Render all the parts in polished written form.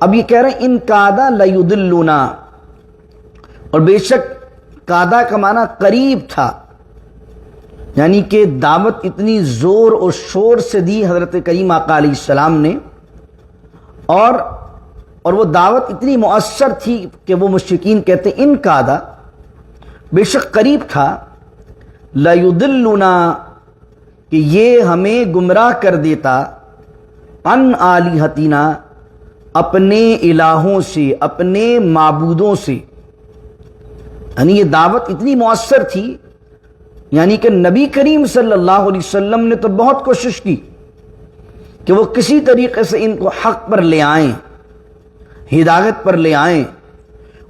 اب یہ کہہ رہے ہیں ان کادا لیضلنا، اور بے شک کادا کا معنی قریب تھا، یعنی کہ دعوت اتنی زور اور شور سے دی حضرت کریم آقا علیہ السلام نے، اور وہ دعوت اتنی مؤثر تھی کہ وہ مشرکین کہتے ان کادا، بے شک قریب تھا، لیضلنا، کہ یہ ہمیں گمراہ کر دیتا، عن آلہتنا، اپنے الہوں سے، اپنے معبودوں سے، یعنی یہ دعوت اتنی مؤثر تھی، یعنی کہ نبی کریم صلی اللہ علیہ وسلم نے تو بہت کوشش کی کہ وہ کسی طریقے سے ان کو حق پر لے آئیں، ہدایت پر لے آئیں،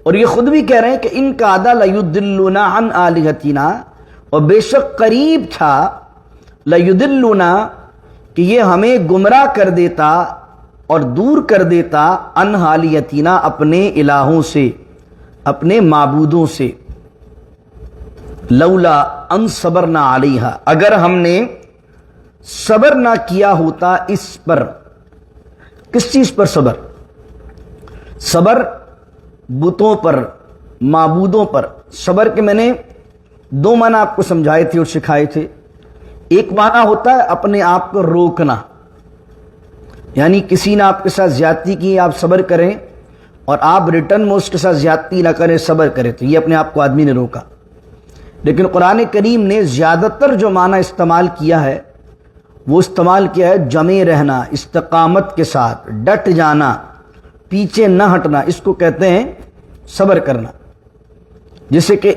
اور یہ خود بھی کہہ رہے ہیں کہ ان کادا لیضلنا عن آلہتنا، اور بے شک قریب تھا لیضلنا، کہ یہ ہمیں گمراہ کر دیتا اور دور کر دیتا، عن آلہتنا، اپنے الہوں سے، اپنے معبودوں سے، لولا ان صبرنا علیہا، اگر ہم نے صبر نہ کیا ہوتا اس پر۔ کس چیز پر صبر؟ صبر بتوں پر، معبودوں پر۔ صبر کے میں نے دو معنی آپ کو سمجھائے تھے اور سکھائے تھے۔ ایک معنی ہوتا ہے اپنے آپ کو روکنا، یعنی کسی نے آپ کے ساتھ زیادتی کی، آپ صبر کریں اور آپ ریٹرن میں اس کے ساتھ زیادتی نہ کریں، صبر کریں، تو یہ اپنے آپ کو آدمی نے روکا۔ لیکن قرآن کریم نے زیادہ تر جو معنی استعمال کیا ہے وہ استعمال کیا ہے جمے رہنا، استقامت کے ساتھ ڈٹ جانا، پیچھے نہ ہٹنا، اس کو کہتے ہیں صبر کرنا۔ جیسے کہ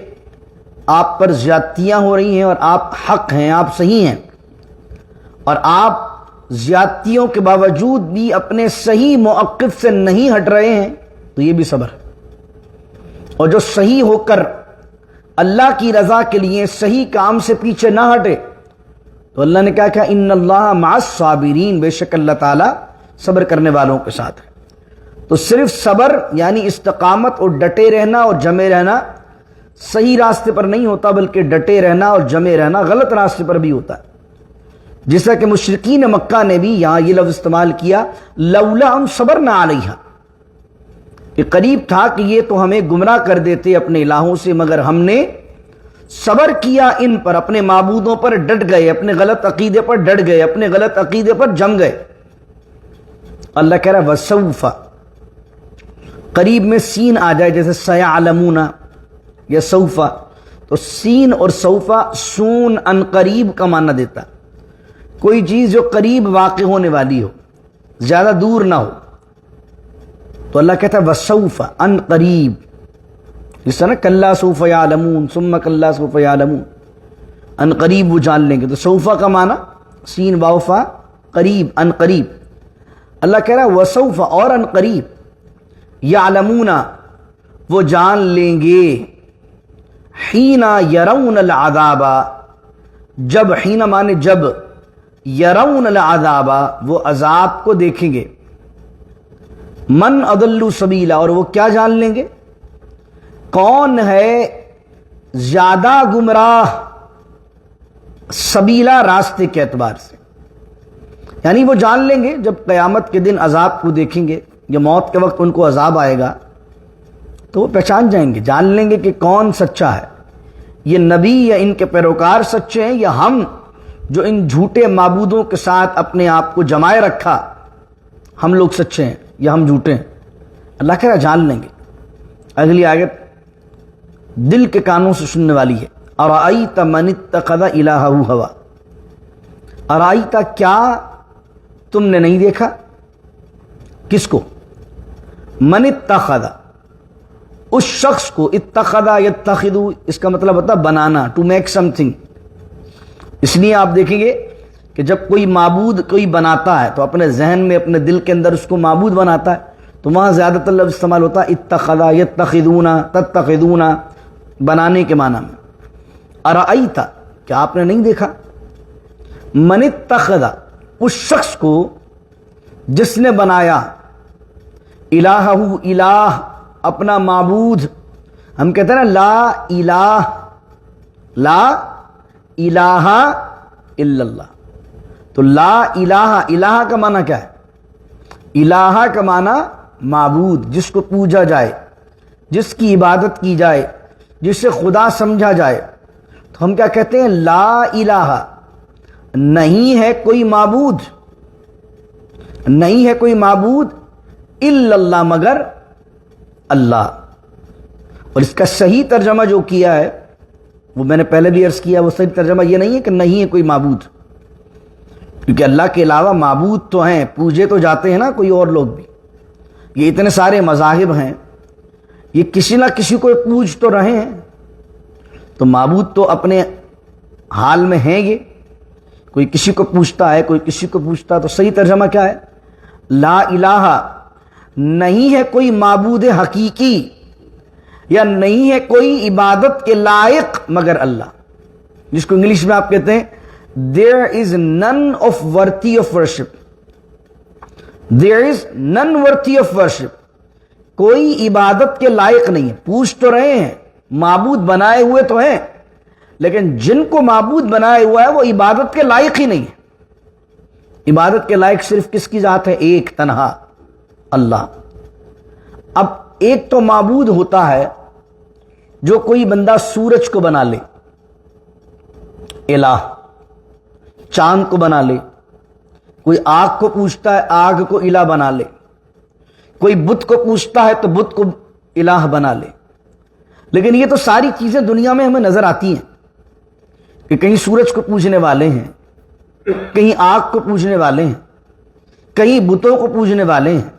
آپ پر زیادتیاں ہو رہی ہیں اور آپ حق ہیں، آپ صحیح ہیں، اور آپ زیادتیوں کے باوجود بھی اپنے صحیح موقف سے نہیں ہٹ رہے ہیں، تو یہ بھی صبر ہے۔ اور جو صحیح ہو کر اللہ کی رضا کے لیے صحیح کام سے پیچھے نہ ہٹے، تو اللہ نے کہا کہ ان اللہ مع الصابرین، بے شک اللہ تعالیٰ صبر کرنے والوں کے ساتھ ہے۔ تو صرف صبر یعنی استقامت اور ڈٹے رہنا اور جمے رہنا صحیح راستے پر نہیں ہوتا، بلکہ ڈٹے رہنا اور جمے رہنا غلط راستے پر بھی ہوتا ہے۔ جیسا کہ مشرکین مکہ نے بھی یہاں یہ لفظ استعمال کیا، لولا ان صبرنا علیہا، کہ قریب تھا کہ یہ تو ہمیں گمراہ کر دیتے اپنے الہوں سے، مگر ہم نے صبر کیا ان پر، اپنے معبودوں پر ڈٹ گئے، اپنے غلط عقیدے پر ڈٹ گئے، اپنے غلط عقیدے پر جم گئے۔ اللہ کہہ رہا ہے وسوف، قریب میں سین آ جائے جیسے سیعلمون یا سوفا، تو سین اور سوفا سون ان قریب کا معنی دیتا، کوئی چیز جو قریب واقع ہونے والی ہو، زیادہ دور نہ ہو، تو اللہ کہتا ہے وسوف، ان قریب، جس طرح کلا سوف یعلمون ثم کلا سوف یعلمون، ان قریب وہ جان لیں گے، تو سوفا کا معنی سین واوفا قریب، ان قریب۔ اللہ کہہ رہا ہے وسوف، اور ان قریب، یعلمون، وہ جان لیں گے، حین یرون العذاب، جب، حین معنی جب، یرون العذاب، وہ عذاب کو دیکھیں گے، من اضل سبیلا، اور وہ کیا جان لیں گے، کون ہے زیادہ گمراہ، سبیلا راستے کے اعتبار سے، یعنی وہ جان لیں گے جب قیامت کے دن عذاب کو دیکھیں گے، یا موت کے وقت ان کو عذاب آئے گا تو وہ پہچان جائیں گے، جان لیں گے کہ کون سچا ہے، یہ نبی یا ان کے پیروکار سچے ہیں، یا ہم جو ان جھوٹے معبودوں کے ساتھ اپنے آپ کو جمائے رکھا، ہم لوگ سچے ہیں یا ہم جھوٹے ہیں۔ اللہ کہہ رہا جان لیں گے۔ اگلی آیت دل کے کانوں سے سننے والی ہے، ارأیت من اتخذ الہہ ہوا، ارأیت، کیا تم نے نہیں دیکھا، کس کو، من اتخذ، اس شخص کو، اتخذ یتخذ، اس کا مطلب ہوتا ہے بنانا، ٹو میک سم تھنگ۔ اس لیے آپ دیکھیں گے کہ جب کوئی معبود کوئی بناتا ہے تو اپنے ذہن میں، اپنے دل کے اندر اس کو معبود بناتا ہے، تو وہاں زیادہ تر لفظ استعمال ہوتا ہے اتخذ، یتخذون، تتخذون، بنانے کے معنی میں۔ ارأیت، کیا آپ نے نہیں دیکھا، من اتخذ، اس شخص کو جس نے بنایا، الہہ، الہ، اپنا معبود۔ ہم کہتے ہیں نا لا الہ، لا الہ الا اللہ، تو لا الہ، الہ کا معنی کیا ہے، الہ کا معنی معبود جس کو پوجا جائے، جس کی عبادت کی جائے، جسے خدا سمجھا جائے، تو ہم کیا کہتے ہیں؟ لا الہ، نہیں ہے کوئی معبود، نہیں ہے کوئی معبود الا اللہ، مگر اللہ۔ اور اس کا صحیح ترجمہ جو کیا ہے وہ میں نے پہلے بھی عرض کیا، وہ صحیح ترجمہ یہ نہیں ہے کہ نہیں ہے کوئی معبود، کیونکہ اللہ کے علاوہ معبود تو ہیں، پوجے تو جاتے ہیں نا کوئی اور لوگ بھی۔ یہ اتنے سارے مذاہب ہیں، یہ کسی نہ کسی کو پوج تو رہے ہیں، تو معبود تو اپنے حال میں ہیں، یہ کوئی کسی کو پوچھتا ہے، کوئی کسی کو پوچھتا ہے۔ تو صحیح ترجمہ کیا ہے؟ لا الہ، نہیں ہے کوئی معبود حقیقی یا نہیں ہے کوئی عبادت کے لائق مگر اللہ، جس کو انگلش میں آپ کہتے ہیں there is none of worthy of worship، there is none worthy of worship، کوئی عبادت کے لائق نہیں ہے۔ پوچھ تو رہے ہیں، معبود بنائے ہوئے تو ہیں، لیکن جن کو معبود بنائے ہوا ہے وہ عبادت کے لائق ہی نہیں ہے۔ عبادت کے لائق صرف کس کی ذات ہے؟ ایک تنہا اللہ۔ اب ایک تو معبود ہوتا ہے جو کوئی بندہ سورج کو بنا لے الہ، چاند کو بنا لے، کوئی آگ کو پوجتا ہے آگ کو الہ بنا لے، کوئی بت کو پوجتا ہے تو بت کو الہ بنا لے۔ لیکن یہ تو ساری چیزیں دنیا میں ہمیں نظر آتی ہیں کہ کہیں سورج کو پوجنے والے ہیں، کہیں آگ کو پوجنے والے ہیں، کہیں بتوں کو پوجنے والے ہیں،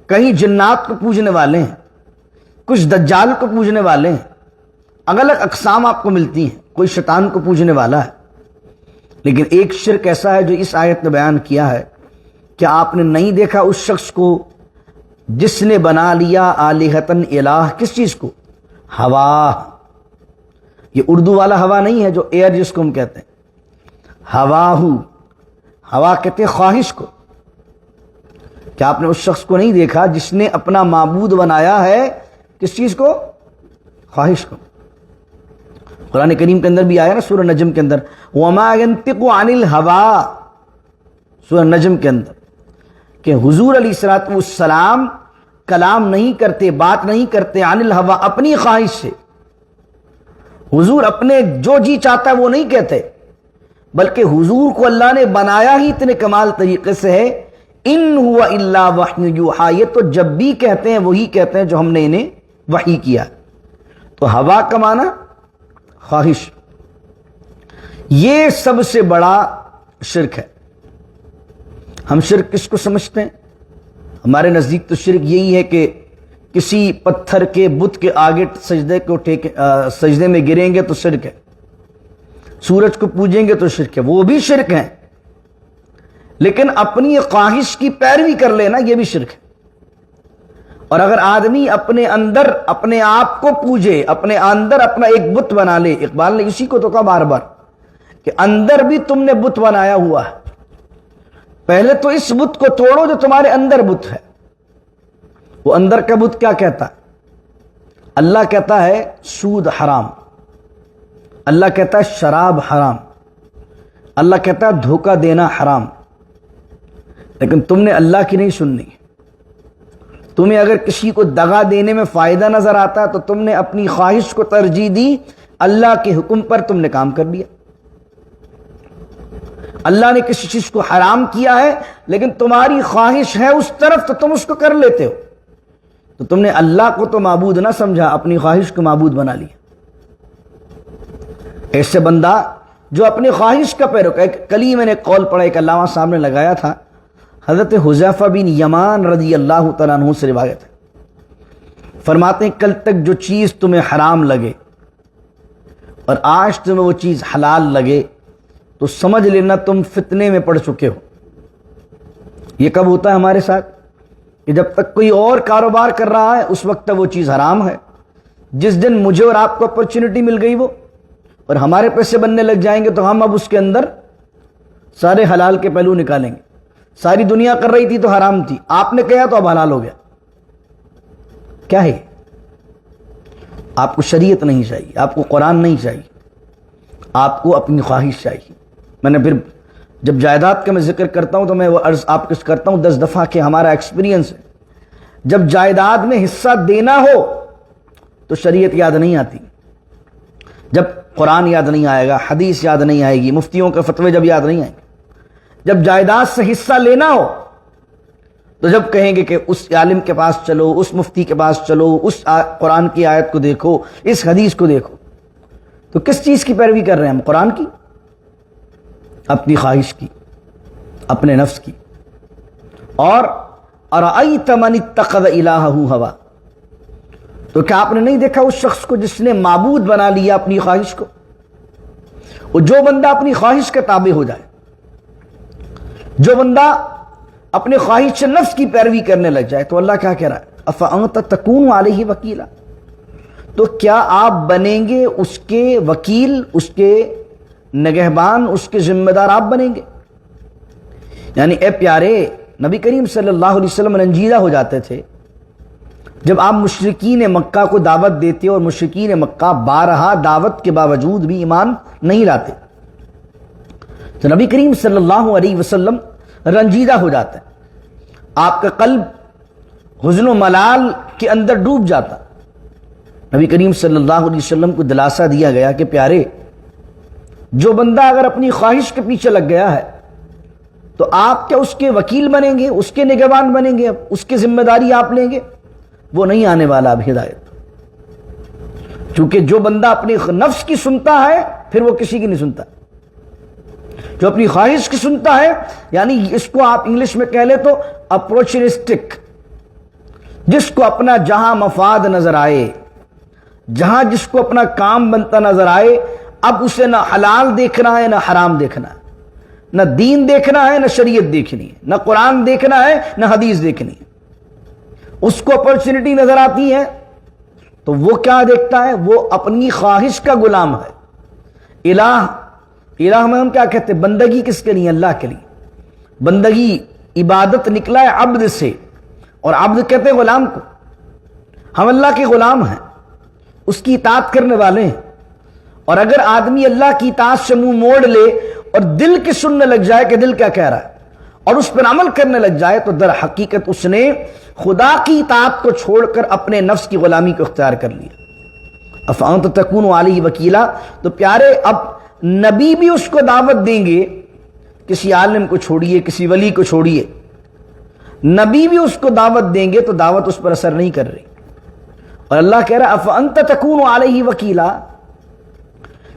کہیں جنات کو پوجنے والے ہیں، کچھ دجال کو پوجنے والے ہیں، الگ الگ اقسام آپ کو ملتی ہیں، کوئی شیطان کو پوجنے والا ہے۔ لیکن ایک شرک ایسا ہے جو اس آیت نے بیان کیا ہے، کیا آپ نے نہیں دیکھا اس شخص کو جس نے بنا لیا آلہتن الہ، کس چیز کو؟ ہوا۔ یہ اردو والا ہوا نہیں ہے جو ایئر جس کو ہم کہتے ہیں، ہواہو، ہوا کہتے ہیں خواہش کو۔ کیا آپ نے اس شخص کو نہیں دیکھا جس نے اپنا معبود بنایا ہے کس چیز کو؟ خواہش کو۔ قرآن کریم کے اندر بھی آیا نا سورہ نجم کے اندر، وَمَا يَنْتِقُ عَنِ الْهَوَىٰ، سورہ نجم کے اندر، کہ حضور علیہ السلام کلام نہیں کرتے، بات نہیں کرتے عن الہوا، اپنی خواہش سے۔ حضور اپنے جو جی چاہتا ہے وہ نہیں کہتے، بلکہ حضور کو اللہ نے بنایا ہی اتنے کمال طریقے سے ہے، ان ہوا الا وحی یوحیٰ، یہ تو جب بھی کہتے ہیں وہی کہتے ہیں جو ہم نے انہیں وحی کیا۔ تو ہوا کا معنی خواہش، یہ سب سے بڑا شرک ہے۔ ہم شرک کس کو سمجھتے ہیں؟ ہمارے نزدیک تو شرک یہی ہے کہ کسی پتھر کے بت کے آگے سجدے میں گریں گے تو شرک ہے، سورج کو پوجیں گے تو شرک ہے، وہ بھی شرک ہے۔ لیکن اپنی خواہش کی پیروی کر لینا یہ بھی شرک ہے۔ اور اگر آدمی اپنے اندر اپنے آپ کو پوجے، اپنے اندر اپنا ایک بت بنا لے، اقبال نے اسی کو تو کہا بار بار کہ اندر بھی تم نے بت بنایا ہوا ہے، پہلے تو اس بت کو توڑو جو تمہارے اندر بت ہے۔ وہ اندر کا بت کیا کہتا ہے؟ اللہ کہتا ہے سود حرام، اللہ کہتا ہے شراب حرام، اللہ کہتا ہے دھوکہ دینا حرام۔ لیکن تم نے اللہ کی نہیں سننی۔ تمہیں اگر کسی کو دغا دینے میں فائدہ نظر آتا ہے تو تم نے اپنی خواہش کو ترجیح دی، اللہ کے حکم پر تم نے کام کر لیا۔ اللہ نے کسی چیز کو حرام کیا ہے لیکن تمہاری خواہش ہے اس طرف تو تم اس کو کر لیتے ہو، تو تم نے اللہ کو تو معبود نہ سمجھا، اپنی خواہش کو معبود بنا لیا۔ ایسے بندہ جو اپنی خواہش کا پیروکار، کل ہی میں نے قول پڑھا، ایک علامہ صاحب نے لگایا تھا، حضرت حذیفہ بن یمان رضی اللہ تعالیٰ عنہ سے روایت ہے، فرماتے ہیں کل تک جو چیز تمہیں حرام لگے اور آج تمہیں وہ چیز حلال لگے تو سمجھ لینا تم فتنے میں پڑ چکے ہو۔ یہ کب ہوتا ہے ہمارے ساتھ؟ کہ جب تک کوئی اور کاروبار کر رہا ہے اس وقت تک وہ چیز حرام ہے، جس دن مجھے اور آپ کو اپرچونٹی مل گئی وہ اور ہمارے پیسے بننے لگ جائیں گے تو ہم اب اس کے اندر سارے حلال کے پہلو نکالیں گے۔ ساری دنیا کر رہی تھی تو حرام تھی، آپ نے کہا تو اب حلال ہو گیا۔ کیا ہے؟ آپ کو شریعت نہیں چاہیے، آپ کو قرآن نہیں چاہیے، آپ کو اپنی خواہش چاہیے۔ میں نے پھر جب جائیداد کا میں ذکر کرتا ہوں تو میں وہ عرض آپ کو کرتا ہوں 10 دفعہ کہ ہمارا ایکسپیرینس ہے جب جائیداد میں حصہ دینا ہو تو شریعت یاد نہیں آتی، جب قرآن یاد نہیں آئے گا، حدیث یاد نہیں آئے گی، مفتیوں کے فتوے جب یاد نہیں آئیں گے، جب جائیداد سے حصہ لینا ہو تو جب کہیں گے کہ اس عالم کے پاس چلو، اس مفتی کے پاس چلو، اس قرآن کی آیت کو دیکھو، اس حدیث کو دیکھو، تو کس چیز کی پیروی کر رہے ہیں ہم؟ قرآن کی، اپنی خواہش کی، اپنے نفس کی۔ اور ارأیت من اتخذ الہہ ہوا، تو کیا آپ نے نہیں دیکھا اس شخص کو جس نے معبود بنا لیا اپنی خواہش کو؟ وہ جو بندہ اپنی خواہش کے تابع ہو جائے، جو بندہ اپنے خواہش نفس کی پیروی کرنے لگ جائے، تو اللہ کیا کہہ رہا ہے؟ افانت تکون علیہ وکیلا، تو کیا آپ بنیں گے اس کے وکیل، اس کے نگہبان، اس کے ذمہ دار آپ بنیں گے؟ یعنی اے پیارے، نبی کریم صلی اللہ علیہ وسلم رنجیدہ ہو جاتے تھے جب آپ مشرکین مکہ کو دعوت دیتے اور مشرکین مکہ بارہا دعوت کے باوجود بھی ایمان نہیں لاتے، تو نبی کریم صلی اللہ علیہ وسلم رنجیدہ ہو جاتا ہے، آپ کا قلب حزن و ملال کے اندر ڈوب جاتا۔ نبی کریم صلی اللہ علیہ وسلم کو دلاسا دیا گیا کہ پیارے، جو بندہ اگر اپنی خواہش کے پیچھے لگ گیا ہے تو آپ کیا اس کے وکیل بنیں گے، اس کے نگہبان بنیں گے، اس کی ذمہ داری آپ لیں گے؟ وہ نہیں آنے والا اب ہدایت، چونکہ جو بندہ اپنی نفس کی سنتا ہے پھر وہ کسی کی نہیں سنتا، جو اپنی خواہش کی سنتا ہے، یعنی اس کو آپ انگلش میں کہہ لیں تو اپورچونسٹک، جس کو اپنا جہاں مفاد نظر آئے، جہاں جس کو اپنا کام بنتا نظر آئے، اب اسے نہ حلال دیکھنا ہے نہ حرام دیکھنا ہے، نہ دین دیکھنا ہے نہ شریعت دیکھنی ہے، نہ قرآن دیکھنا ہے نہ حدیث دیکھنی ہے، اس کو اپرچونٹی نظر آتی ہے تو وہ کیا دیکھتا ہے؟ وہ اپنی خواہش کا غلام ہے۔ الہ میں ہم کیا کہتے ہیں؟ بندگی کس کے لیے؟ اللہ کے لیے۔ بندگی عبادت نکلا ہے عبد سے، اور عبد کہتے ہیں غلام کو۔ ہم اللہ کے غلام ہیں، اس کی اطاعت کرنے والے ہیں، اور اگر آدمی اللہ کی اطاعت سے منہ موڑ لے اور دل کی سننے لگ جائے کہ دل کیا کہہ رہا ہے اور اس پر عمل کرنے لگ جائے، تو در حقیقت اس نے خدا کی اطاعت کو چھوڑ کر اپنے نفس کی غلامی کو اختیار کر لیا۔ افانت تکون علیہ وکیلا، تو پیارے اب نبی بھی اس کو دعوت دیں گے، کسی عالم کو چھوڑیے، کسی ولی کو چھوڑیے، نبی بھی اس کو دعوت دیں گے تو دعوت اس پر اثر نہیں کر رہی۔ اور اللہ کہہ رہا افانت تکون علیہ وکیلا،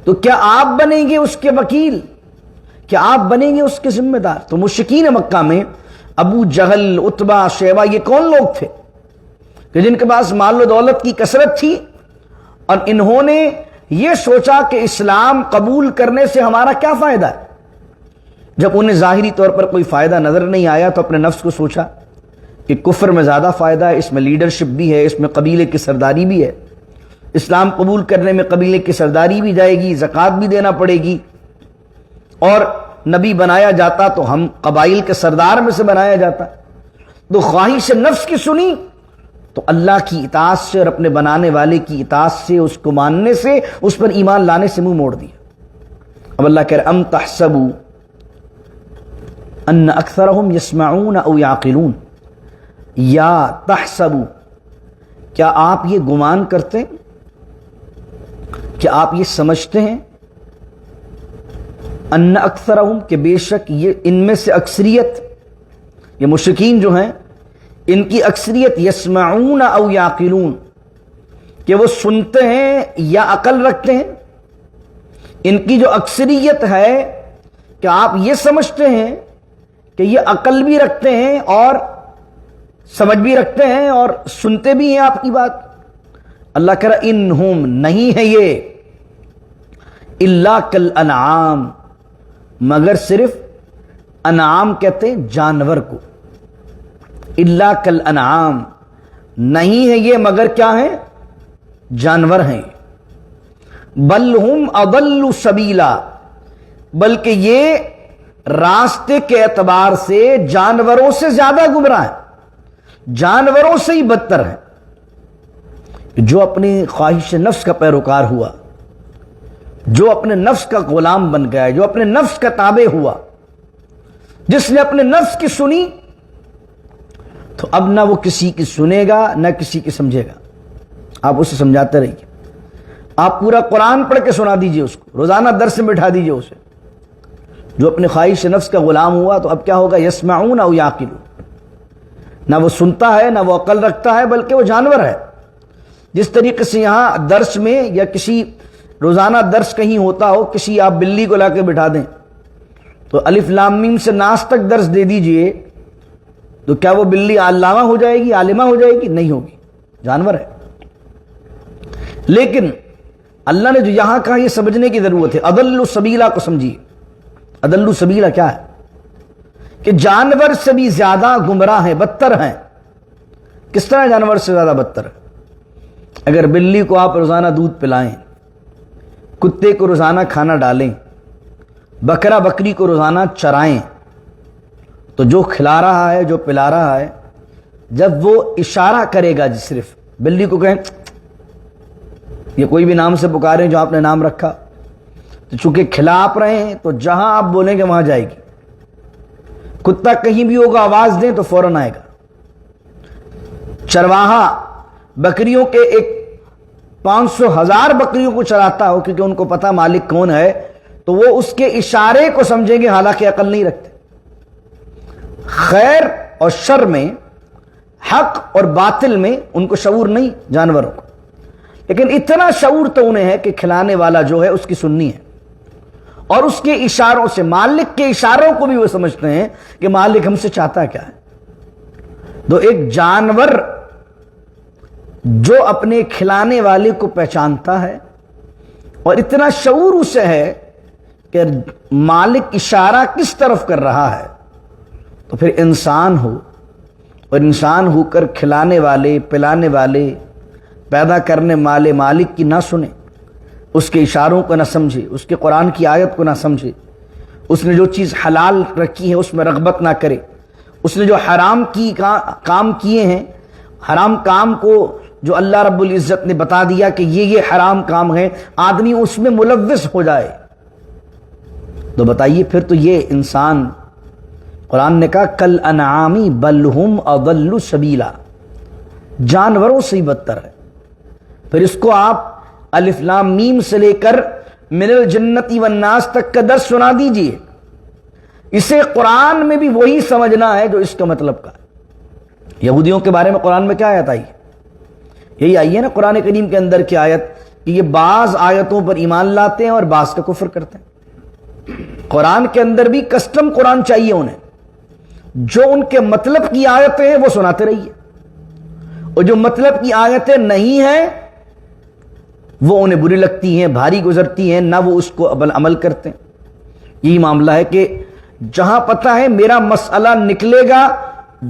تو کیا آپ بنیں گے اس کے وکیل، کیا آپ بنیں گے اس کے ذمہ دار؟ تو مشرکین مکہ میں ابو جہل، عتبہ، شیبہ، یہ کون لوگ تھے کہ جن کے پاس مال و دولت کی کثرت تھی، اور انہوں نے یہ سوچا کہ اسلام قبول کرنے سے ہمارا کیا فائدہ ہے؟ جب انہیں ظاہری طور پر کوئی فائدہ نظر نہیں آیا تو اپنے نفس کو سوچا کہ کفر میں زیادہ فائدہ ہے، اس میں لیڈرشپ بھی ہے، اس میں قبیلے کی سرداری بھی ہے، اسلام قبول کرنے میں قبیلے کی سرداری بھی جائے گی، زکوٰۃ بھی دینا پڑے گی، اور نبی بنایا جاتا تو ہم قبائل کے سردار میں سے بنایا جاتا۔ تو خواہش نفس کی سنی تو اللہ کی اطاعت سے اور اپنے بنانے والے کی اطاعت سے، اس کو ماننے سے، اس پر ایمان لانے سے منہ موڑ دیا۔ اب اللہ کہہ رہے ام تحسبوا ان اکثرهم یسمعون او یعقلون، یا تحسبوا، کیا آپ یہ گمان کرتے ہیں، کیا آپ یہ سمجھتے ہیں، ان اکثرهم، کہ بے شک یہ ان میں سے اکثریت، یہ مشرکین جو ہیں ان کی اکثریت، یسمعون او یعقلون، کہ وہ سنتے ہیں یا عقل رکھتے ہیں۔ ان کی جو اکثریت ہے، کیا آپ یہ سمجھتے ہیں کہ یہ عقل بھی رکھتے ہیں اور سمجھ بھی رکھتے ہیں اور سنتے بھی ہیں آپ کی بات؟ اللہ کہہ رہا انہم، نہیں ہے یہ، الا کالانعام، مگر صرف انعام کہتے ہیں جانور کو، الا کالانعام، نہیں ہے یہ مگر کیا ہے؟ جانور ہیں۔ بل ہم اضل سبیلا، بلکہ یہ راستے کے اعتبار سے جانوروں سے زیادہ گمراہ ہیں، جانوروں سے ہی بدتر ہیں۔ جو اپنی خواہش نفس کا پیروکار ہوا، جو اپنے نفس کا غلام بن گیا، جو اپنے نفس کا تابع ہوا، جس نے اپنے نفس کی سنی تو اب نہ وہ کسی کی سنے گا نہ کسی کی سمجھے گا. آپ اسے سمجھاتے رہیے. آپ پورا قرآن پڑھ کے سنا دیجئے اس کو, روزانہ درس میں بٹھا دیجئے اسے. جو اپنے خواہش نفس کا غلام ہوا تو اب کیا ہوگا؟ یسمعون او یعقلون. نہ وہ سنتا ہے نہ وہ عقل رکھتا ہے, بلکہ وہ جانور ہے. جس طریقے سے یہاں درس میں یا کسی روزانہ درس کہیں ہوتا ہو, کسی آپ بلی کو لا کے بٹھا دیں تو الف لام میم سے ناس تک درس دے دیجئے, تو کیا وہ بلی علامہ ہو جائے گی, عالمہ ہو جائے گی؟ نہیں ہوگی, جانور ہے. لیکن اللہ نے جو یہاں کہا یہ سمجھنے کی ضرورت ہے. اضل السبیلا کو سمجھیے. اضل السبیلا کیا ہے؟ کہ جانور سے بھی زیادہ گمراہ ہیں, بدتر ہیں. کس طرح جانور سے زیادہ بدتر ہے؟ اگر بلی کو آپ روزانہ دودھ پلائیں, کتے کو روزانہ کھانا ڈالیں, بکرا بکری کو روزانہ چرائیں, تو جو کھلا رہا ہے, جو پلا رہا ہے, جب وہ اشارہ کرے گا, صرف بلی کو کہیں یہ کوئی بھی نام سے پکاریں جو آپ نے نام رکھا, تو چونکہ کھلا آپ رہے ہیں تو جہاں آپ بولیں گے وہاں جائے گی. کتا کہیں بھی ہوگا, آواز دیں تو فوراً آئے گا. چرواہا بکریوں کے 500,000 بکریوں کو چراتا ہو, کیونکہ ان کو پتا مالک کون ہے, تو وہ اس کے اشارے کو سمجھیں گے, حالانکہ عقل نہیں رکھتے. خیر اور شر میں, حق اور باطل میں ان کو شعور نہیں جانوروں کو, لیکن اتنا شعور تو انہیں ہے کہ کھلانے والا جو ہے اس کی سننی ہے, اور اس کے اشاروں سے, مالک کے اشاروں کو بھی وہ سمجھتے ہیں کہ مالک ہم سے چاہتا کیا ہے. تو ایک جانور جو اپنے کھلانے والے کو پہچانتا ہے اور اتنا شعور اسے ہے کہ مالک اشارہ کس طرف کر رہا ہے, تو پھر انسان ہو, اور انسان ہو کر کھلانے والے, پلانے والے, پیدا کرنے والے مالک کی نہ سنے, اس کے اشاروں کو نہ سمجھے, اس کے قرآن کی آیت کو نہ سمجھے, اس نے جو چیز حلال رکھی ہے اس میں رغبت نہ کرے, اس نے جو حرام کی کام کیے ہیں, حرام کام کو جو اللہ رب العزت نے بتا دیا کہ یہ حرام کام ہے, آدمی اس میں ملوث ہو جائے, تو بتائیے پھر تو یہ انسان, قرآن نے کہا کل انعامی بل ہم اضل سبیلا, جانوروں سے ہی بدتر ہے. پھر اس کو آپ الف لام میم سے لے کر من الجنتی والناس تک کا درس سنا دیجئے. اسے قرآن میں بھی وہی سمجھنا ہے جو اس کا مطلب کا ہے. یہودیوں کے بارے میں قرآن میں کیا آیت آئی؟ یہی آئی ہے نا قرآن کریم کے اندر کی آیت کہ یہ بعض آیتوں پر ایمان لاتے ہیں اور بعض کا کفر کرتے ہیں. قرآن کے اندر بھی کسٹم قرآن چاہیے انہیں, جو ان کے مطلب کی آیتیں ہیں وہ سناتے رہیے, اور جو مطلب کی آیتیں نہیں ہیں وہ انہیں بری لگتی ہیں, بھاری گزرتی ہیں, نہ وہ اس کو عمل کرتے ہیں. یہی معاملہ ہے کہ جہاں پتہ ہے میرا مسئلہ نکلے گا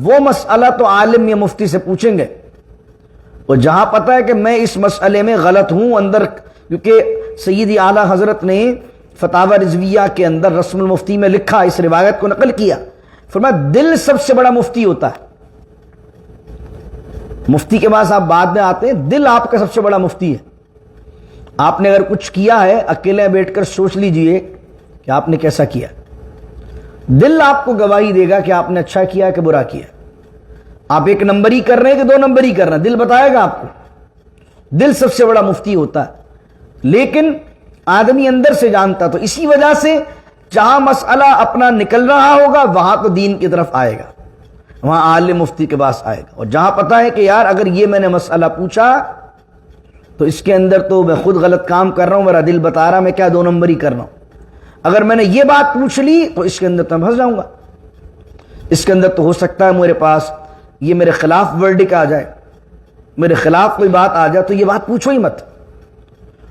وہ مسئلہ تو عالم یا مفتی سے پوچھیں گے, اور جہاں پتہ ہے کہ میں اس مسئلے میں غلط ہوں اندر, کیونکہ سیدی اعلیٰ حضرت نے فتاوی رضویہ کے اندر رسم المفتی میں لکھا, اس روایت کو نقل کیا, فرمایا دل سب سے بڑا مفتی ہوتا ہے. مفتی کے پاس آپ بعد میں آتے ہیں, دل آپ کا سب سے بڑا مفتی ہے. آپ نے اگر کچھ کیا ہے اکیلے بیٹھ کر سوچ لیجئے کہ آپ نے کیسا کیا, دل آپ کو گواہی دے گا کہ آپ نے اچھا کیا کہ برا کیا. آپ 1 نمبری کر رہے ہیں کہ 2 نمبری کر رہے ہیں, دل بتائے گا آپ کو. دل سب سے بڑا مفتی ہوتا ہے, لیکن آدمی اندر سے جانتا. تو اسی وجہ سے جہاں مسئلہ اپنا نکل رہا ہوگا وہاں تو دین کی طرف آئے گا, وہاں عالم مفتی کے پاس آئے گا. اور جہاں پتہ ہے کہ یار اگر یہ میں نے مسئلہ پوچھا تو اس کے اندر تو میں خود غلط کام کر رہا ہوں, میرا دل بتا رہا میں کیا 2 نمبری کر رہا ہوں, اگر میں نے یہ بات پوچھ لی تو اس کے اندر تو میں پھنس جاؤں گا. اس کے اندر تو ہو سکتا ہے میرے پاس یہ میرے خلاف ورڈک آ جائے, میرے خلاف کوئی بات آ جائے, تو یہ بات پوچھو ہی مت.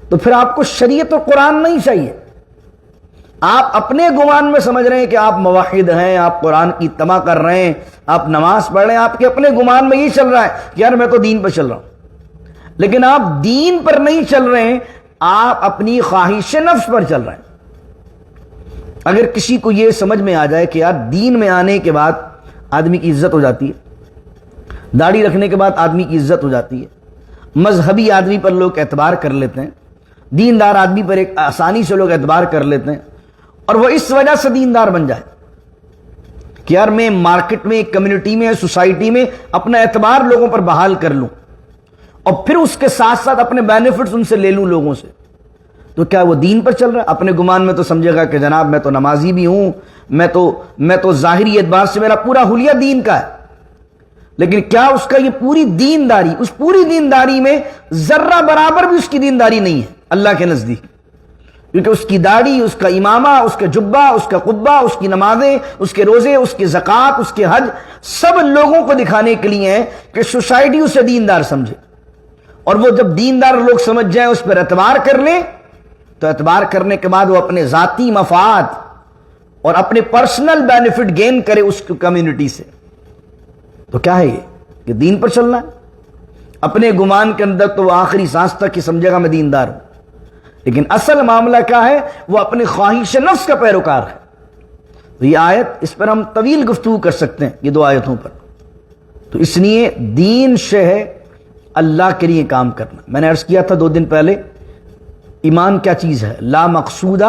تو پھر آپ کو شریعت و قرآن نہیں چاہیے. آپ اپنے گمان میں سمجھ رہے ہیں کہ آپ موحد ہیں, آپ قرآن کی اتباع کر رہے ہیں, آپ نماز پڑھ رہے ہیں, آپ کے اپنے گمان میں یہ چل رہا ہے کہ یار میں تو دین پر چل رہا ہوں, لیکن آپ دین پر نہیں چل رہے ہیں, آپ اپنی خواہش نفس پر چل رہے ہیں. اگر کسی کو یہ سمجھ میں آ جائے کہ یار دین میں آنے کے بعد آدمی کی عزت ہو جاتی ہے, داڑھی رکھنے کے بعد آدمی کی عزت ہو جاتی ہے, مذہبی آدمی پر لوگ اعتبار کر لیتے ہیں, دیندار آدمی پر ایک آسانی سے لوگ اعتبار کر لیتے ہیں, اور وہ اس وجہ سے دیندار بن جائے. کہ یار میں مارکیٹ میں، کمیونٹی میں، سوسائٹی میں اپنا اعتبار لوگوں پر بحال کر لوں اور پھر اس کے ساتھ ساتھ اپنے بینیفٹس ان سے لے لوں لوگوں سے، تو کیا وہ دین پر چل رہا ہے؟ اپنے گمان میں تو سمجھے گا کہ جناب میں تو نمازی بھی ہوں، میں تو ظاہری اعتبار سے میرا پورا حلیہ دین کا ہے، لیکن کیا اس کا یہ پوری دینداری، اس پوری دینداری میں ذرہ برابر بھی اس کی دینداری نہیں ہے اللہ کے نزدیک، کیونکہ اس کی داڑھی، اس کا امامہ، اس کا جبہ، اس کا قبہ، اس کی نمازیں، اس کے روزے، اس کی زکوٰۃ، اس کے حج، سب لوگوں کو دکھانے کے لیے ہیں کہ سوسائٹی اسے دیندار سمجھے، اور وہ جب دیندار لوگ سمجھ جائیں، اس پر اعتبار کر لیں، تو اعتبار کرنے کے بعد وہ اپنے ذاتی مفاد اور اپنے پرسنل بینیفٹ گین کرے اس کمیونٹی سے، تو کیا ہے یہ کہ دین پر چلنا ہے؟ اپنے گمان کے اندر تو وہ آخری سانس تک ہی سمجھے گا میں دیندار ہوں، لیکن اصل معاملہ کیا ہے؟ وہ اپنے خواہش نفس کا پیروکار ہے۔ تو یہ آیت، اس پر ہم طویل گفتگو کر سکتے ہیں، یہ دو آیتوں پر۔ تو اس لیے دین سے ہے اللہ کے لیے کام کرنا۔ میں نے عرض کیا تھا 2 دن پہلے، ایمان کیا چیز ہے؟ لا مقصودہ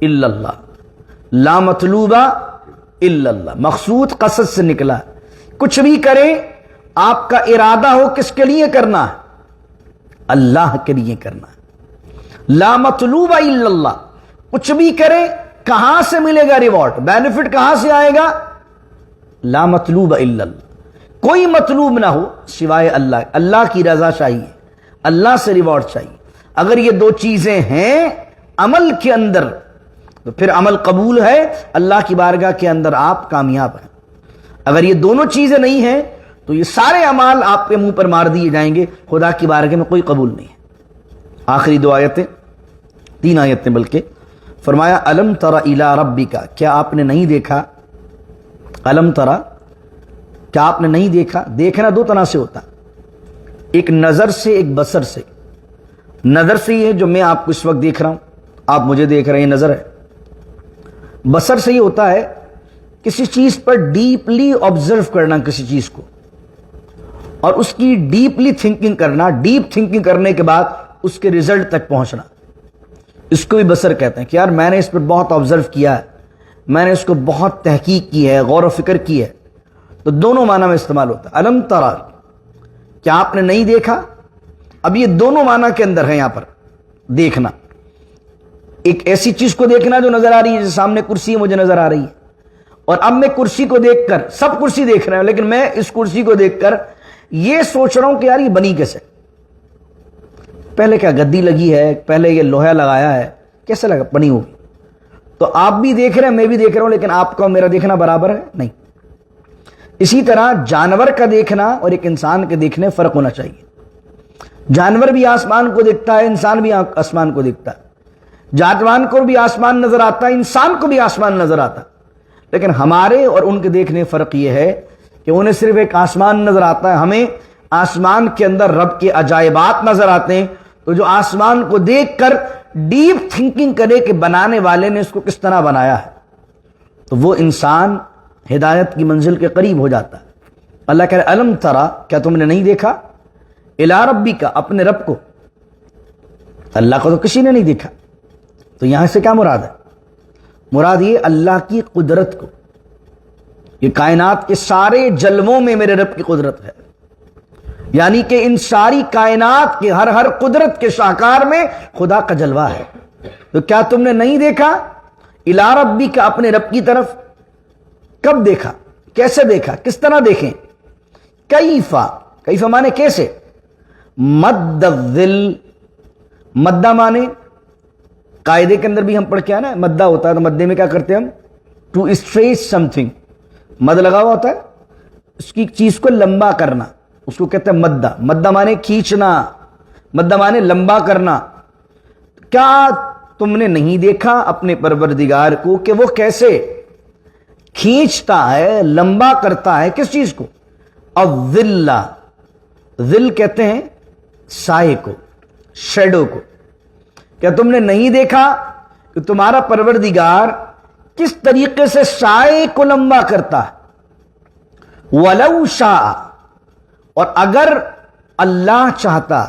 الا اللہ، لا مطلوبہ الا اللہ۔ مقصود قصد سے نکلا ہے، کچھ بھی کریں آپ کا ارادہ ہو کس کے لیے کرنا ہے؟ اللہ کے لیے کرنا ہے۔ لا مطلوبہ الا اللہ، کچھ بھی کریں کہاں سے ملے گا ریوارڈ، بینیفٹ کہاں سے آئے گا؟ لا مطلوبہ الا اللہ، کوئی مطلوب نہ ہو سوائے اللہ، اللہ کی رضا چاہیے، اللہ سے ریوارڈ چاہیے۔ اگر یہ 2 چیزیں ہیں عمل کے اندر تو پھر عمل قبول ہے، اللہ کی بارگاہ کے اندر آپ کامیاب ہیں۔ اگر یہ دونوں چیزیں نہیں ہیں تو یہ سارے اعمال آپ کے منہ پر مار دیے جائیں گے، خدا کی بارگاہ میں کوئی قبول نہیں ہے۔ آخری 2 آیتیں، 3 آیتیں بلکہ، فرمایا الم تر الی ربک، کیا آپ نے نہیں دیکھا؟ الم تر، کیا آپ نے نہیں دیکھا؟ دیکھنا 2 طرح سے ہوتا، ایک نظر سے، ایک بصر سے۔ نظر سے یہ ہے جو میں آپ کو اس وقت دیکھ رہا ہوں، آپ مجھے دیکھ رہے ہیں، یہ نظر ہے۔ بصر سے یہ ہوتا ہے کسی چیز پر ڈیپلی آبزرو کرنا، کسی چیز کو، اور اس کی ڈیپلی تھنکنگ کرنا، ڈیپ تھنکنگ کرنے کے بعد اس کے ریزلٹ تک پہنچنا، اس کو بھی بصر کہتے ہیں کہ یار میں نے اس پر بہت آبزرو کیا ہے، میں نے اس کو بہت تحقیق کی ہے، غور و فکر کی ہے۔ تو دونوں معنی میں استعمال ہوتا ہے۔ الم ترا، کیا آپ نے نہیں دیکھا؟ اب یہ دونوں معنی کے اندر ہے یہاں پر دیکھنا، ایک ایسی چیز کو دیکھنا جو نظر آ رہی ہے، جیسے سامنے کرسی مجھے نظر آ رہی ہے، اور اب میں کرسی کو دیکھ کر، سب کرسی دیکھ رہے ہیں لیکن میں اس کرسی کو دیکھ کر یہ سوچ رہا ہوں کہ یار یہ بنی کیسے، پہلے کیا گدی لگی ہے، پہلے یہ لوہا لگایا ہے، کیسے لگا بنی ہوگی؟ تو آپ بھی دیکھ رہے ہیں، میں بھی دیکھ رہا ہوں، لیکن آپ کا میرا دیکھنا برابر ہے نہیں۔ اسی طرح جانور کا دیکھنا اور ایک انسان کے دیکھنے فرق ہونا چاہیے۔ جانور بھی آسمان کو دیکھتا ہے، انسان بھی آسمان کو دیکھتا ہے، جانور کو بھی آسمان نظر آتا ہے، انسان کو بھی آسمان نظر آتا ہے، لیکن ہمارے اور ان کے دیکھنے فرق یہ ہے کہ انہیں صرف ایک آسمان نظر آتا ہے، ہمیں آسمان کے اندر رب کے عجائبات نظر آتے ہیں۔ تو جو آسمان کو دیکھ کر ڈیپ تھنکنگ کرے کہ بنانے والے نے اس کو کس طرح بنایا ہے، تو وہ انسان ہدایت کی منزل کے قریب ہو جاتا ہے۔ اللہ کہہ رہے الم ترا، کیا تم نے نہیں دیکھا؟ الی ربک، اپنے رب کو۔ اللہ کو تو کسی نے نہیں دیکھا، تو یہاں سے کیا مراد ہے؟ مراد یہ اللہ کی قدرت کو، یہ کائنات کے سارے جلووں میں میرے رب کی قدرت ہے، یعنی کہ ان ساری کائنات کے ہر قدرت کے شاہکار میں خدا کا جلوہ ہے۔ تو کیا تم نے نہیں دیکھا؟ الی ربک، اپنے رب کی طرف۔ کب دیکھا؟ کیسے دیکھا؟ کس طرح دیکھیں؟ کیفا، کیفا مانے کیسے؟ مد الظل، مدہ مانے قاعدے کے اندر بھی ہم پڑھ کے آئے نا، مدہ ہوتا ہے تو مدے میں کیا کرتے ہیں ہم؟ ٹو اسٹریچ سم تھنگ، مد لگا ہوا ہوتا ہے، اس کی چیز کو لمبا کرنا، اس کو کہتے ہیں مدہ۔ مدہ مانے کھینچنا، مدہ مانے لمبا کرنا۔ کیا تم نے نہیں دیکھا اپنے پروردگار کو کہ وہ کیسے کھینچتا ہے، لمبا کرتا ہے کس چیز کو؟ الظل، ظل کہتے ہیں سائے کو، شیڈو کو۔ کیا تم نے نہیں دیکھا کہ تمہارا پروردگار کس طریقے سے سائے کو لمبا کرتا ہے؟ وَلَوْ شَاءَ، اور اگر اللہ چاہتا،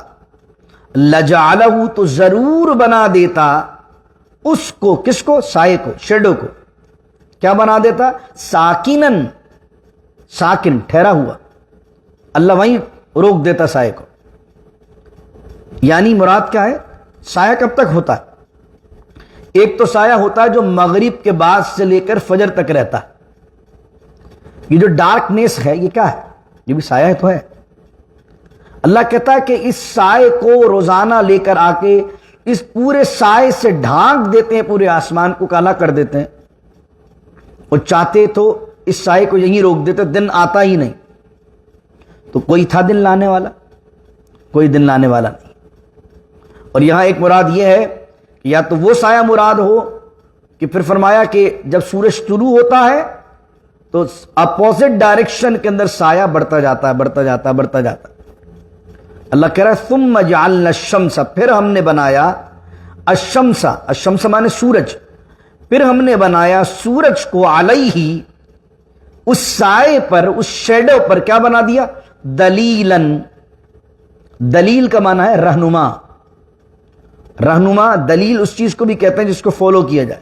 لَجَعَلَهُ، تو ضرور بنا دیتا اس کو، کس کو؟ سائے کو، شیڈو کو۔ کیا بنا دیتا؟ ساکنن، ساکن ٹھہرا ہوا، اللہ وہیں روک دیتا سائے کو۔ یعنی مراد کیا ہے؟ سایہ کب تک ہوتا ہے؟ ایک تو سایہ ہوتا ہے جو مغرب کے بعد سے لے کر فجر تک رہتا ہے، یہ جو ڈارکنیس ہے یہ کیا ہے؟ یہ بھی سایہ تو ہے۔ اللہ کہتا ہے کہ اس سائے کو روزانہ لے کر آ کے اس پورے سائے سے ڈھانک دیتے ہیں، پورے آسمان کو کالا کر دیتے ہیں، اور چاہتے تو اس سائے کو یہیں روک دیتے، دن آتا ہی نہیں۔ تو کوئی تھا دن لانے والا؟ کوئی دن لانے والا نہیں۔ اور یہاں ایک مراد یہ ہے کہ یا تو وہ سایہ مراد ہو کہ پھر فرمایا کہ جب سورج طلوع ہوتا ہے تو اپوزٹ ڈائریکشن کے اندر سایہ بڑھتا جاتا ہے، بڑھتا جاتا ہے، بڑھتا جاتا ہے۔ اللہ کہہ رہا ہے ثم جعلنا الشمس، پھر ہم نے بنایا الشمس، الشمس مانے سورج، پھر ہم نے بنایا سورج کو علیہ، اس سائے پر، اس شیڈو پر کیا بنا دیا؟ دلیلاً، دلیل کا معنی ہے رہنما، رہنما، دلیل اس چیز کو بھی کہتے ہیں جس کو فالو کیا جائے۔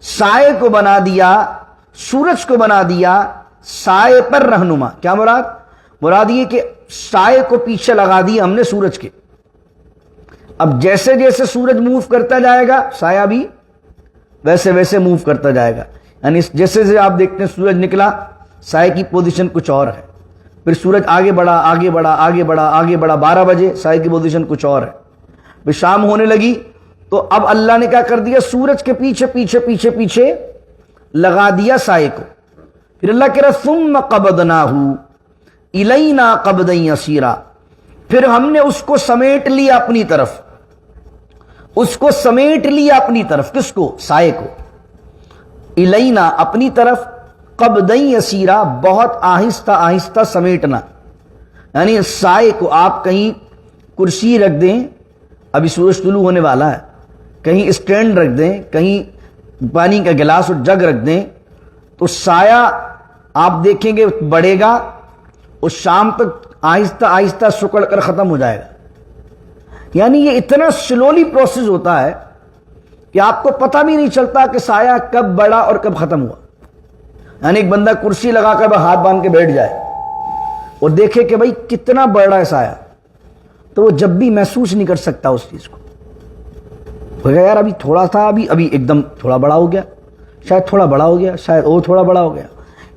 سائے کو بنا دیا، سورج کو بنا دیا سائے پر رہنما۔ کیا مراد؟ مراد یہ کہ سائے کو پیچھے لگا دیا ہم نے سورج کے، اب جیسے جیسے سورج موو کرتا جائے گا سایہ بھی ویسے ویسے موو کرتا جائے گا۔ یعنی جیسے جیسے آپ دیکھتے ہیں سورج نکلا، سائے کی پوزیشن کچھ اور ہے، پھر سورج آگے بڑھا، آگے بڑھا، آگے بڑھا، آگے بڑھا، 12 بجے سائے کی پوزیشن کچھ اور ہے، پھر شام ہونے لگی تو اب اللہ نے کیا کر دیا؟ سورج کے پیچھے پیچھے پیچھے پیچھے لگا دیا سائے کو۔ پھر اللہ کہہ رہا ثم قبضناہ الینا قبضا یسیرا، پھر ہم نے اس کو سمیٹ لیا اپنی طرف، اس کو سمیٹ لیا اپنی طرف، کس کو؟ سائے کو، الینا اپنی طرف، قبضا یسیرا بہت آہستہ آہستہ سمیٹنا، یعنی سائے کو آپ کہیں کرسی رکھ دیں، ابھی سورج طلوع ہونے والا ہے، کہیں اسٹینڈ رکھ دیں، کہیں پانی کا گلاس اور جگ رکھ دیں تو سایہ آپ دیکھیں گے بڑھے گا اور شام تک آہستہ آہستہ سکڑ کر ختم ہو جائے گا۔ یعنی یہ اتنا سلولی پروسیس ہوتا ہے کہ آپ کو پتہ بھی نہیں چلتا کہ سایہ کب بڑھا اور کب ختم ہوا۔ یعنی ایک بندہ کرسی لگا کر ہاتھ باندھ کے بیٹھ جائے اور دیکھے کہ بھائی کتنا بڑھ رہا ہے سایہ، تو وہ جب بھی محسوس نہیں کر سکتا اس چیز کو، یار ابھی تھوڑا تھا، ابھی ایک دم تھوڑا بڑا ہو گیا، شاید تھوڑا بڑا ہو گیا، شاید اور تھوڑا بڑا ہو گیا۔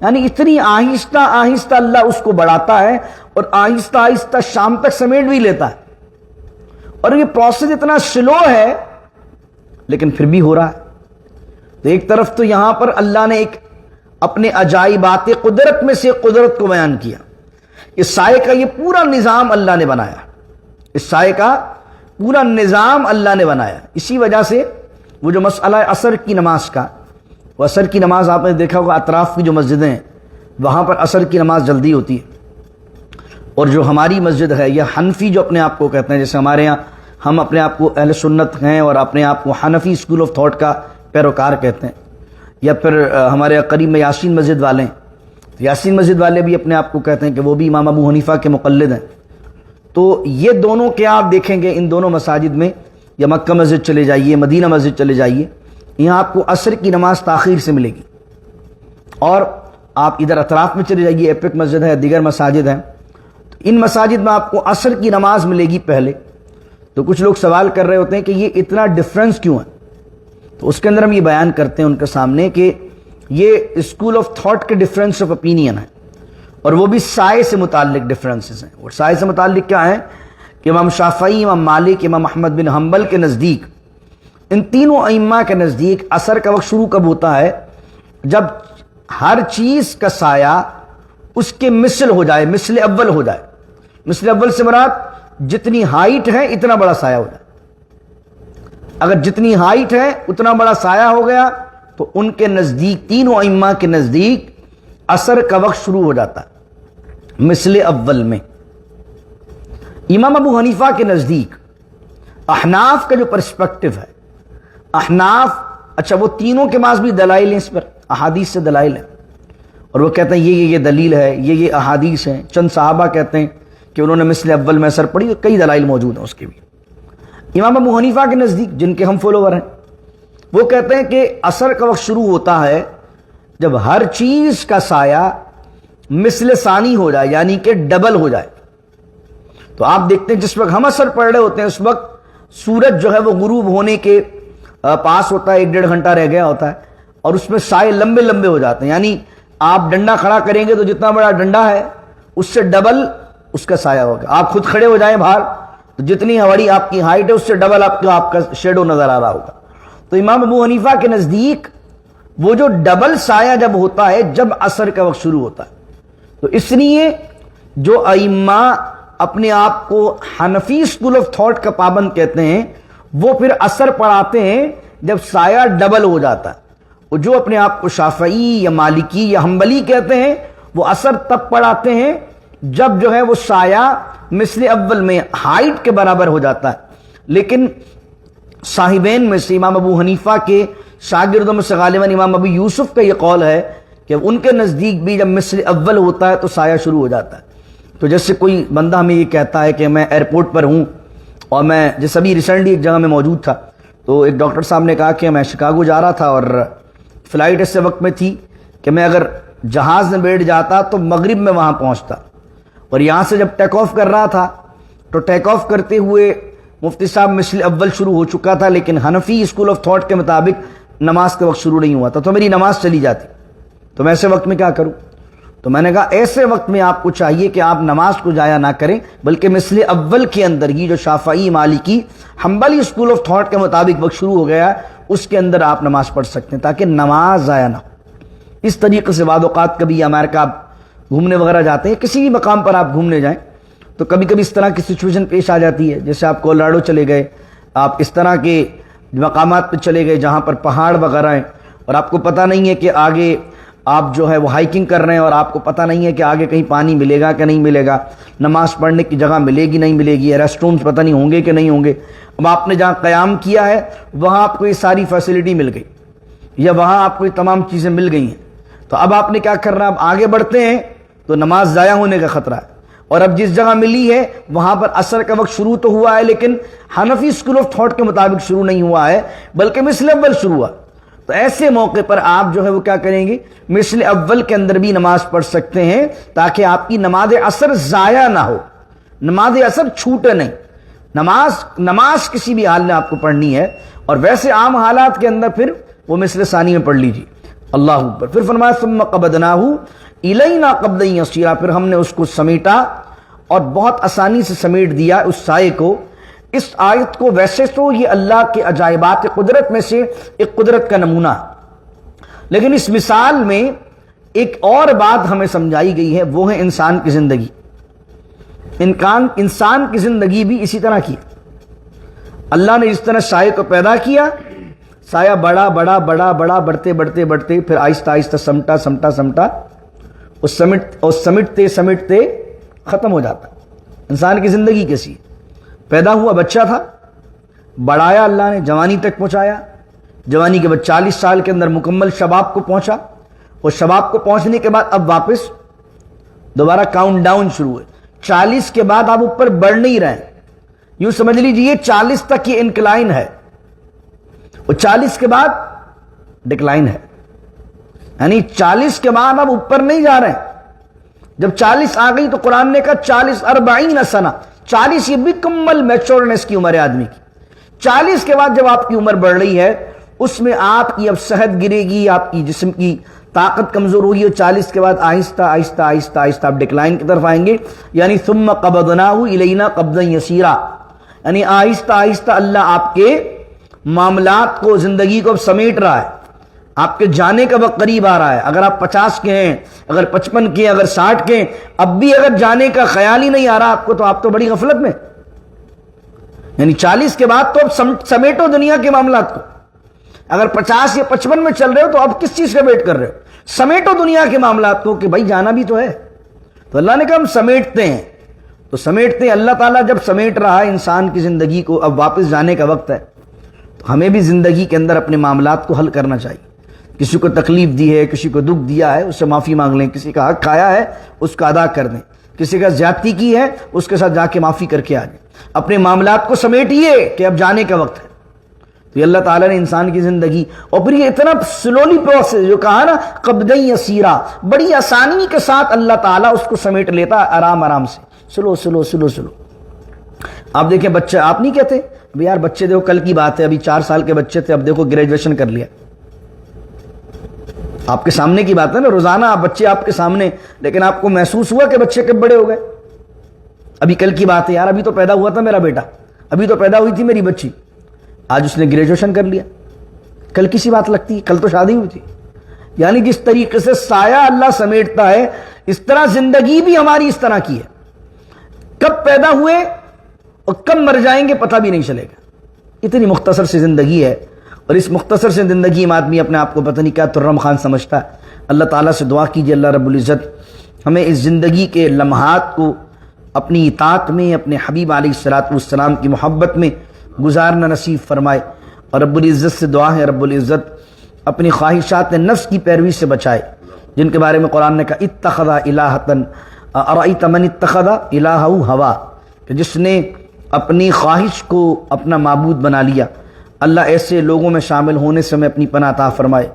یعنی اتنی آہستہ آہستہ اللہ اس کو بڑھاتا ہے اور آہستہ آہستہ شام تک سمیٹ بھی لیتا ہے، اور یہ پروسیس اتنا سلو ہے لیکن پھر بھی ہو رہا ہے۔ تو ایک طرف تو یہاں پر اللہ نے ایک اپنے عجائبات قدرت میں سے قدرت کو بیان کیا، اس سائے کا یہ پورا نظام اللہ نے بنایا، اس سائے کا پورا نظام اللہ نے بنایا۔ اسی وجہ سے وہ جو مسئلہ ہے عصر کی نماز کا، وہ عصر کی نماز آپ نے دیکھا ہوگا اطراف کی جو مسجدیں ہیں وہاں پر عصر کی نماز جلدی ہوتی ہے، اور جو ہماری مسجد ہے یا حنفی جو اپنے آپ کو کہتے ہیں، جیسے ہمارے ہاں ہم اپنے آپ کو اہل سنت ہیں اور اپنے آپ کو حنفی اسکول آف تھاٹ کا پیروکار کہتے ہیں، یا پھر ہمارے قریب میں یاسین مسجد والے ہیں، یاسین مسجد والے بھی اپنے آپ کو کہتے ہیں کہ وہ بھی امام ابو حنیفہ کے مقلد ہیں۔ تو یہ دونوں کیا آپ دیکھیں گے ان دونوں مساجد میں، یا مکہ مسجد چلے جائیے، مدینہ مسجد چلے جائیے، یہاں آپ کو عصر کی نماز تاخیر سے ملے گی، اور آپ ادھر اطراف میں چلے جائیے، ایپک مسجد ہے، دیگر مساجد ہیں، تو ان مساجد میں آپ کو عصر کی نماز ملے گی پہلے۔ تو کچھ لوگ سوال کر رہے ہوتے ہیں کہ یہ اتنا ڈفرنس کیوں ہے، تو اس کے اندر ہم یہ بیان کرتے ہیں ان کے سامنے کہ یہ اسکول آف تھاٹ کے ڈفرینس آف اپینین ہے، اور وہ بھی سائے سے متعلق ڈفرینسز ہیں۔ اور سائے سے متعلق کیا ہے کہ امام شافعی، امام مالک، امام احمد بن حنبل کے نزدیک، ان تینوں ائمہ کے نزدیک عصر کا وقت شروع کب ہوتا ہے؟ جب ہر چیز کا سایہ اس کے مثل ہو جائے، مثل اول ہو جائے۔ مثل اول سے مراد جتنی ہائٹ ہے اتنا بڑا سایہ ہو جائے۔ اگر جتنی ہائٹ ہے اتنا بڑا سایہ ہو گیا تو ان کے نزدیک، تینوں ائمہ کے نزدیک عصر کا وقت شروع ہو جاتا ہے مثل اول میں۔ امام ابو حنیفہ کے نزدیک، احناف کا جو پرسپیکٹو ہے، احناف اچھا وہ تینوں کے پاس بھی دلائل ہیں، اس پر احادیث سے دلائل ہیں، اور وہ کہتے ہیں یہ دلیل ہے، یہ احادیث ہیں۔ چند صحابہ کہتے ہیں کہ انہوں نے مثل اول میں اثر پڑھی، کئی دلائل موجود ہیں اس کے بھی۔ امام ابو حنیفہ کے نزدیک، جن کے ہم فالوور ہیں، وہ کہتے ہیں کہ عصر کا وقت شروع ہوتا ہے جب ہر چیز کا سایہ مثل ثانی ہو جائے یعنی کہ ڈبل ہو جائے. تو آپ دیکھتے ہیں جس وقت ہم اثر پڑھ رہے ہوتے ہیں اس وقت سورج جو ہے وہ غروب ہونے کے پاس ہوتا ہے, 1-1.5 گھنٹہ رہ گیا ہوتا ہے, اور اس میں سائے لمبے لمبے ہو جاتے ہیں. یعنی آپ ڈنڈا کھڑا کریں گے تو جتنا بڑا ڈنڈا ہے اس سے ڈبل اس کا سایہ ہوگا. آپ خود کھڑے ہو جائیں باہر تو جتنی بڑی آپ کی ہائٹ ہے اس سے ڈبل آپ کا شیڈو نظر آ رہا ہوگا. تو امام ابو حنیفہ کے نزدیک وہ جو ڈبل سایہ جب ہوتا ہے جب عصر کا وقت شروع ہوتا ہے, تو اس لیے جو ائمہ اپنے آپ کو حنفی اسکول آف تھاٹ کا پابند کہتے ہیں وہ پھر عصر پڑھاتے ہیں جب سایہ ڈبل ہو جاتا ہے, اور جو اپنے آپ کو شافعی یا مالکی یا حنبلی کہتے ہیں وہ عصر تب پڑھاتے ہیں جب جو ہے وہ سایہ مثل اول میں ہائٹ کے برابر ہو جاتا ہے. لیکن صاحبین میں سے امام ابو حنیفہ کے شاگردوں میں سے غالباً امام ابو یوسف کا یہ قول ہے کہ ان کے نزدیک بھی جب مثل اول ہوتا ہے تو سایہ شروع ہو جاتا ہے. تو جیسے کوئی بندہ ہمیں یہ کہتا ہے کہ میں ایئرپورٹ پر ہوں اور میں جیسے ابھی ریسنٹلی ایک جگہ میں موجود تھا تو ایک ڈاکٹر صاحب نے کہا کہ میں شکاگو جا رہا تھا اور فلائٹ ایسے وقت میں تھی کہ میں اگر جہاز میں بیٹھ جاتا تو مغرب میں وہاں پہنچتا, اور یہاں سے جب ٹیک آف کر رہا تھا تو ٹیک آف کرتے ہوئے مفتی صاحب مثل اول شروع ہو چکا تھا, لیکن حنفی اسکول آف تھاٹ کے مطابق نماز کے وقت شروع نہیں ہوا تھا, تو میری نماز چلی جاتی. تو میں ایسے وقت میں کیا کروں؟ تو میں نے کہا ایسے وقت میں آپ کو چاہیے کہ آپ نماز کو ضائع نہ کریں, بلکہ مثل اول کے اندر ہی جو شافعی مالکی حنبلی اسکول آف تھاٹ کے مطابق وقت شروع ہو گیا اس کے اندر آپ نماز پڑھ سکتے ہیں تاکہ نماز ضائع نہ ہو. اس طریقے سے بعض اوقات کبھی امریکہ آپ گھومنے وغیرہ جاتے ہیں, کسی بھی مقام پر آپ گھومنے جائیں تو کبھی کبھی اس طرح کی سچویشن پیش آ جاتی ہے, جیسے آپ کولراڈو چلے گئے, آپ اس طرح کے مقامات پہ چلے گئے جہاں پر پہاڑ وغیرہ ہیں اور آپ کو پتہ نہیں ہے کہ آگے آپ جو ہے وہ ہائکنگ کر رہے ہیں اور آپ کو پتہ نہیں ہے کہ آگے کہیں پانی ملے گا کہ نہیں ملے گا, نماز پڑھنے کی جگہ ملے گی نہیں ملے گی, ریسٹ رومز پتہ نہیں ہوں گے کہ نہیں ہوں گے. اب آپ نے جہاں قیام کیا ہے وہاں آپ کو یہ ساری فیسلٹی مل گئی یا وہاں آپ کو یہ تمام چیزیں مل گئی ہیں, تو اب آپ نے کیا کرنا, اب آگے بڑھتے ہیں تو نماز ضائع ہونے کا خطرہ ہے. اور اب جس جگہ ملی ہے وہاں پر عصر کا وقت شروع تو ہوا ہے لیکن حنفی اسکول آف تھاٹ کے مطابق شروع نہیں ہوا ہے بلکہ مثل اول شروع ہوا. تو ایسے موقع پر آپ جو ہے وہ کیا کریں گے, مثل اول کے اندر بھی نماز پڑھ سکتے ہیں تاکہ آپ کی نماز عصر ضائع نہ ہو, نماز عصر چھوٹے نہیں. نماز کسی بھی حال میں آپ کو پڑھنی ہے, اور ویسے عام حالات کے اندر پھر وہ مثل ثانی میں پڑھ لیجیے. اللہ اکبر. پھر فرمایا ثم قبضناہ الینا قبضا یسیرا, پھر ہم نے اس کو سمیٹا اور بہت آسانی سے سمیٹ دیا اس سائے کو. اس آیت کو ویسے تو یہ اللہ کے عجائبات قدرت میں سے ایک قدرت کا نمونہ, لیکن اس مثال میں ایک اور بات ہمیں سمجھائی گئی ہے, وہ ہے انسان کی زندگی. انسان کی زندگی بھی اسی طرح کی. اللہ نے جس طرح سائے کو پیدا کیا, سایہ بڑا بڑا بڑا بڑا بڑھتے بڑھتے بڑھتے پھر آہستہ آہستہ سمٹا سمٹا سمٹا اور سمٹتے سمٹتے ختم ہو جاتا. انسان کی زندگی کیسی ہے, پیدا ہوا بچہ تھا, بڑھایا اللہ نے, جوانی تک پہنچایا, جوانی کے بعد 40 سال کے اندر مکمل شباب کو پہنچا, اور شباب کو پہنچنے کے بعد اب واپس دوبارہ کاؤنٹ ڈاؤن شروع ہے. 40 کے بعد آپ اوپر بڑھ نہیں رہے, یوں سمجھ لیجیے 40 تک یہ انکلائن ہے اور 40 کے بعد ڈکلائن ہے, یعنی 40 کے بعد آپ اوپر نہیں جا رہے ہیں. جب 40 آ گئی تو قرآن نے کہا 40 سنہ, 40 یہ بھی کمل میچورنس کی عمر ہے آدمی کی. 40 کے بعد جب آپ کی عمر بڑھ رہی ہے اس میں آپ کی اب صحت گرے گی, آپ کی جسم کی طاقت کمزور ہوگی, اور 40 کے بعد آہستہ آہستہ آہستہ آہستہ آپ ڈکلائن کی طرف آئیں گے. یعنی ثم قبضناہ الینا قبضا یسیرا, یعنی آہستہ آہستہ اللہ آپ کے معاملات کو, زندگی کو اب سمیٹ رہا ہے. آپ کے جانے کا وقت قریب آ رہا ہے. اگر آپ 50 کے ہیں, اگر 55 کے ہیں, اگر 60 کے ہیں, اب بھی اگر جانے کا خیال ہی نہیں آ رہا آپ کو, تو آپ تو بڑی غفلت میں. یعنی 40 کے بعد تو اب سمیٹو دنیا کے معاملات کو. اگر 50 یا 55 میں چل رہے ہو تو اب کس چیز کا ویٹ کر رہے ہو, سمیٹو دنیا کے معاملات کو کہ بھائی جانا بھی تو ہے. تو اللہ نے کہا ہم سمیٹتے ہیں, تو سمیٹتے ہیں. اللہ تعالیٰ جب سمیٹ رہا ہے انسان کی زندگی کو, اب واپس جانے کا وقت ہے, تو ہمیں بھی زندگی کے اندر اپنے معاملات کو حل کرنا چاہیے. کسی کو تکلیف دی ہے, کسی کو دکھ دیا ہے, اس سے معافی مانگ لیں. کسی کا حق کھایا ہے اس کا ادا کر دیں. کسی کا زیادتی کی ہے اس کے ساتھ جا کے معافی کر کے آ جائیں. اپنے معاملات کو سمیٹیے کہ اب جانے کا وقت ہے. تو یہ اللہ تعالیٰ نے انسان کی زندگی، اور پھر یہ اتنا سلولی پروسیس جو کہا نا قبضًا یسیرا، بڑی آسانی کے ساتھ اللہ تعالیٰ اس کو سمیٹ لیتا آرام آرام سے، سلو سلو سلو سلو۔ آپ دیکھیں بچے، آپ نہیں کہتے ابھی یار بچے دیکھو، کل کی بات ہے، ابھی 4 سال کے بچے تھے، اب دیکھو گریجویشن کر لیا، آپ کے سامنے کی بات ہے نا، روزانہ آپ بچے آپ کے سامنے، لیکن آپ کو محسوس ہوا کہ بچے کب بڑے ہو گئے؟ ابھی کل کی بات ہے یار، ابھی تو پیدا ہوا تھا میرا بیٹا، ابھی تو پیدا ہوئی تھی میری بچی، آج اس نے گریجویشن کر لیا، کل کسی بات لگتی ہے، کل تو شادی ہوئی تھی۔ یعنی جس طریقے سے سایہ اللہ سمیٹتا ہے، اس طرح زندگی بھی ہماری اس طرح کی ہے، کب پیدا ہوئے اور کب مر جائیں گے پتہ بھی نہیں چلے گا، اتنی مختصر سی زندگی ہے۔ اور اس مختصر سے زندگی میں آدمی اپنے آپ کو پتہ نہیں کیا ترم خان سمجھتا ہے۔ اللہ تعالیٰ سے دعا کیجیے اللہ رب العزت ہمیں اس زندگی کے لمحات کو اپنی اطاعت میں، اپنے حبیب علیہ الصلوۃ والسلام کی محبت میں گزارنا نصیب فرمائے، اور رب العزت سے دعا ہے رب العزت اپنی خواہشات نفس کی پیروی سے بچائے، جن کے بارے میں قرآن نے کہا اتخذ الہۃ ارأیت من اتخذ الہہ ہوا، کہ جس نے اپنی خواہش کو اپنا معبود بنا لیا۔ اللہ ایسے لوگوں میں شامل ہونے سے ہمیں اپنی پناہ عطا فرمائے۔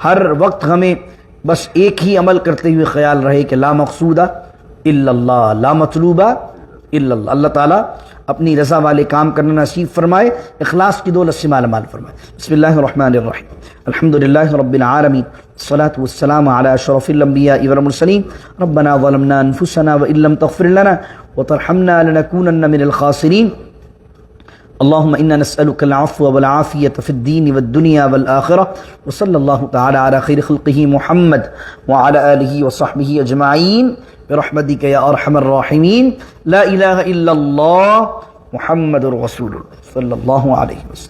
ہر وقت ہمیں بس ایک ہی عمل کرتے ہوئے خیال رہے کہ لا مقصودہ الا اللہ، لا مطلوبہ الا اللہ۔ اللہ تعالیٰ اپنی رضا والے کام کرنا نصیب فرمائے، اخلاص کی دولت سے مال مال فرمائے۔ بسم اللہ الرحمن الرحیم، الحمدللہ رب العالمین، الصلاۃ والسلام علی اشرف الانبیاء والمرسلین، ربنا ظلمنا انفسنا وان لم تغفر لنا وترحمنا لنکونن من الخاسرین۔ اللهم إنا نسألك العفو والعافية في الدين والدنيا والآخرة، وصلى الله تعالى على خير خلقه محمد وعلى آله وصحبه أجمعين برحمتك يا أرحم الراحمين، لا إله إلا الله محمد رسول الله صلى الله عليه وسلم۔